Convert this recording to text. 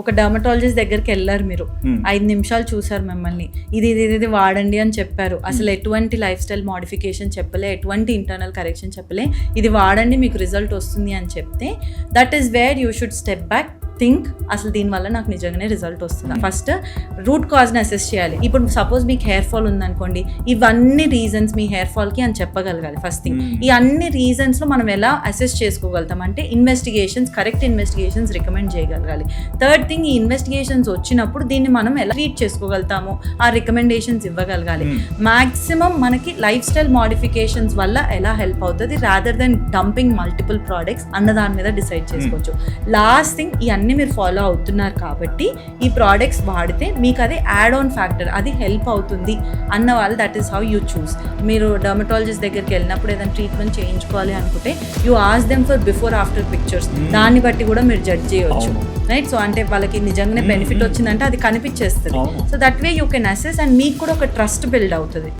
ఒక డర్మటాలజిస్ట్ దగ్గరికి వెళ్ళారు మీరు, 5 నిమిషాలు చూసారు మిమ్మల్ని, ఇది వాడండి అని చెప్పారు, అసలు ఎటువంటి లైఫ్ స్టైల్ మోడిఫికేషన్ చెప్పలే, ఎటువంటి ఇంటర్నల్ కరెక్షన్ చెప్పలే, ఇది వాడండి మీకు రిజల్ట్ వస్తుంది అని చెప్తే that is where you should step back, think అసలు దీనివల్ల నాకు నిజంగానే రిజల్ట్ వస్తుంది. ఫస్ట్ రూట్ కాజ్ని అసెస్ చేయాలి. ఇప్పుడు సపోజ్ మీకు హెయిర్ ఫాల్ ఉందనుకోండి, ఇవన్నీ రీజన్స్ మీ హెయిర్ ఫాల్కి అని చెప్పగలగాలి ఫస్ట్ థింగ్. ఈ అన్ని రీజన్స్లో మనం ఎలా అసెస్ చేసుకోగలుగుతాం అంటే కరెక్ట్ ఇన్వెస్టిగేషన్స్ రికమెండ్ చేయగలగాలి. థర్డ్ థింగ్, ఈ ఇన్వెస్టిగేషన్స్ వచ్చినప్పుడు దీన్ని మనం ఎలా ట్రీట్ చేసుకోగలుగుతాము, ఆ రికమెండేషన్స్ ఇవ్వగలగాలి. మాక్సిమం మనకి లైఫ్ స్టైల్ మోడిఫికేషన్స్ వల్ల ఎలా హెల్ప్ అవుతుంది rather than dumping multiple products అన్న దాని మీద డిసైడ్ చేసుకోవచ్చు. లాస్ట్ థింగ్, ఇవన్నీ మీరు ఫాలో అవుతున్నారు కాబట్టి ఈ ప్రోడక్ట్స్ వాడితే మీకు అది యాడ్ ఆన్ ఫ్యాక్టర్, అది హెల్ప్ అవుతుంది అన్న వాళ్ళు, that is how you choose. మీరు డర్మటాలజిస్ట్ దగ్గరికి వెళ్ళినప్పుడు ఏదైనా ట్రీట్మెంట్ చేయించుకోవాలి అనుకుంటే you ask them for before after pictures, దాన్ని బట్టి కూడా మీరు జడ్జ్ చేయవచ్చు, రైట్? సో అంటే వాళ్ళకి నిజంగానే బెనిఫిట్ వచ్చిందంటే అది కనిపించేస్తుంది. So that way you can assess and మీకు కూడా ఒక ట్రస్ట్ బిల్డ్ అవుతుంది.